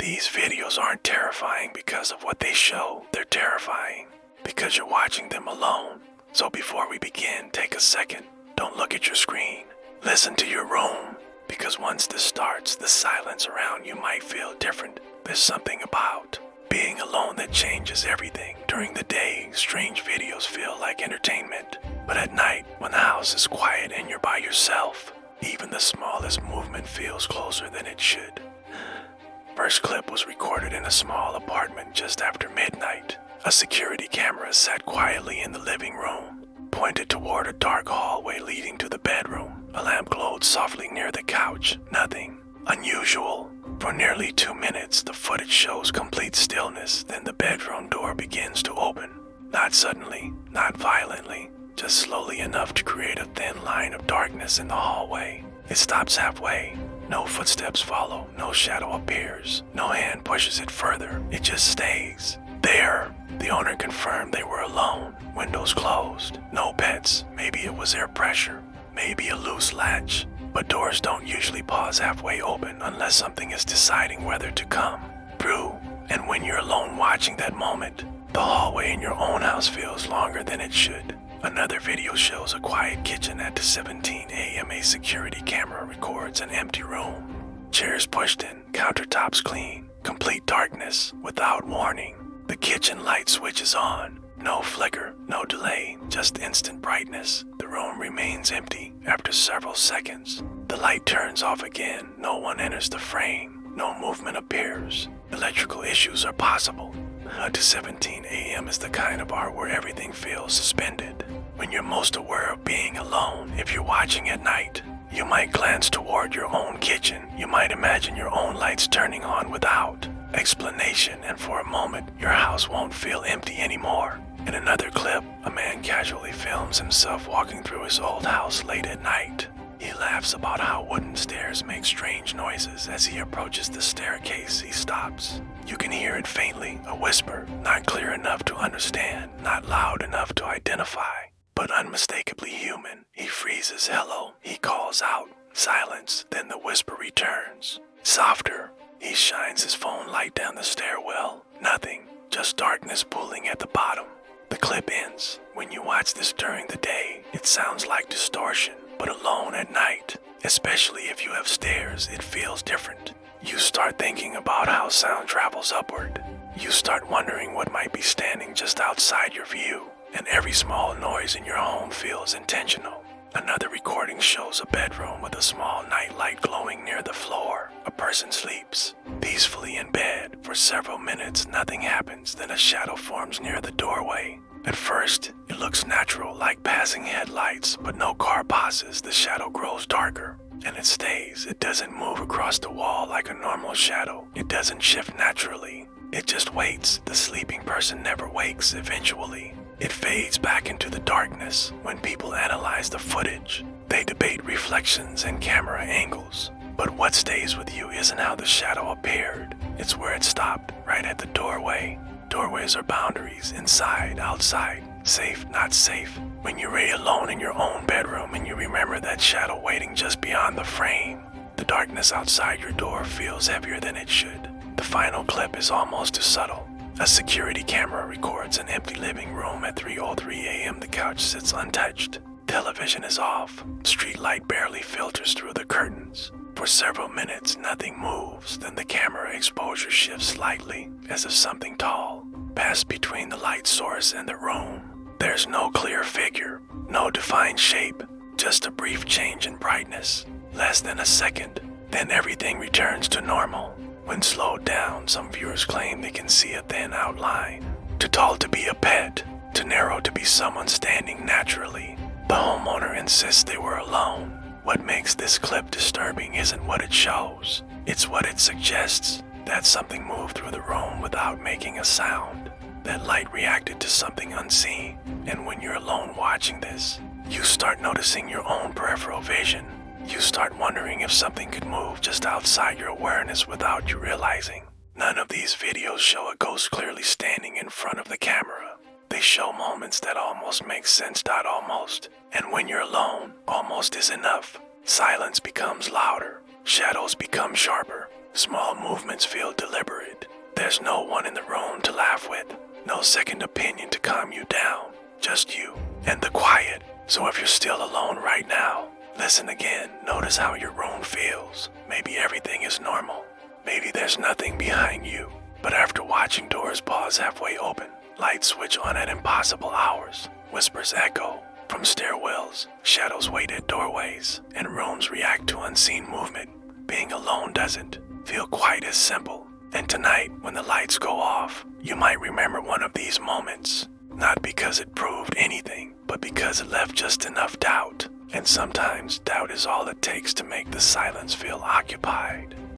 These videos aren't terrifying because of what they show. They're terrifying because you're watching them alone. So before we begin, take a second. Don't look at your screen. Listen to your room. Because once this starts, the silence around you might feel different. There's something about being alone that changes everything. During the day, strange videos feel like entertainment. But at night, when the house is quiet and you're by yourself, even the smallest movement feels closer than it should. First clip was recorded in a small apartment just after midnight. A security camera sat quietly in the living room, pointed toward a dark hallway leading to the bedroom. A lamp glowed softly near the couch. Nothing unusual. For nearly 2 minutes, the footage shows complete stillness. Then the bedroom door begins to open. Not suddenly, not violently, just slowly enough to create a thin line of darkness in the hallway. It stops halfway. No footsteps follow, no shadow appears, no hand pushes it further. It just stays there. The owner confirmed they were alone. Windows closed. No pets. Maybe it was air pressure. Maybe a loose latch. But doors don't usually pause halfway open unless something is deciding whether to come through. And when you're alone watching that moment, the hallway in your own house feels longer than it should. Another video shows a quiet kitchen at 7:17 a.m. A security camera records an empty room. Chairs pushed in, countertops clean, complete darkness without warning. The kitchen light switches on. No flicker, no delay, just instant brightness. The room remains empty after several seconds. The light turns off again. No one enters the frame. No movement appears. Electrical issues are possible. To 7:17 a.m. is the kind of art where everything feels suspended. When you're most aware of being alone, if you're watching at night, you might glance toward your own kitchen. You might imagine your own lights turning on without explanation, and for a moment, your house won't feel empty anymore. In another clip, a man casually films himself walking through his old house late at night. He laughs about how wooden stairs make strange noises. As he approaches the staircase, he stops. You can hear it faintly, a whisper, not clear enough to understand, not loud enough to identify, but unmistakably human. He freezes. Hello. He calls out. Silence. Then the whisper returns. Softer. He shines his phone light down the stairwell. Nothing. Just darkness pooling at the bottom. The clip ends. When you watch this during the day, it sounds like distortion, but alone at night, especially if you have stairs, it feels different. You start thinking about how sound travels upward. You start wondering what might be standing just outside your view, and every small noise in your home feels intentional. Another recording shows a bedroom with a small nightlight glowing near the floor. A person sleeps peacefully in bed. For several minutes, nothing happens. Then a shadow forms near the doorway. At first, it looks natural, like passing headlights, but no car passes. The shadow grows darker, and it stays. It doesn't move across the wall like a normal shadow. It doesn't shift naturally. It just waits. The sleeping person never wakes. Eventually, it fades back into the darkness. When people analyze the footage, they debate reflections and camera angles. But what stays with you isn't how the shadow appeared. It's where it stopped, right at the doorway. Doorways are boundaries, inside, outside, safe, not safe. When you're alone in your own bedroom and you remember that shadow waiting just beyond the frame, the darkness outside your door feels heavier than it should. The final clip is almost too subtle. A security camera records an empty living room at 3:03 a.m. The couch sits untouched. Television is off. Street light barely filters through the curtains. For several minutes, nothing moves. Then the camera exposure shifts slightly, as if something tall passed between the light source and the room. There's no clear figure, no defined shape, just a brief change in brightness. Less than a second, then everything returns to normal. When slowed down, some viewers claim they can see a thin outline. Too tall to be a pet, too narrow to be someone standing naturally. The homeowner insists they were alone. What makes this clip disturbing isn't what it shows, it's what it suggests. That something moved through the room without making a sound. That light reacted to something unseen. And when you're alone watching this, you start noticing your own peripheral vision. You start wondering if something could move just outside your awareness without you realizing. None of these videos show a ghost clearly standing in front of the camera. They show moments that almost make sense. Almost. And when you're alone, almost is enough. Silence becomes louder. Shadows become sharper. Small movements feel deliberate. second opinion to calm you down. Just you and the quiet. So if you're still alone right now, listen again. Notice how your room feels. Maybe everything is normal. Maybe there's nothing behind you. But after watching doors pause halfway open, lights switch on at impossible hours, whispers echo from stairwells, shadows wait at doorways, and rooms react to unseen movement, being alone doesn't feel quite as simple. And tonight, when the lights go off, you might remember one of these moments. Not because it proved anything, but because it left just enough doubt. And sometimes doubt is all it takes to make the silence feel occupied.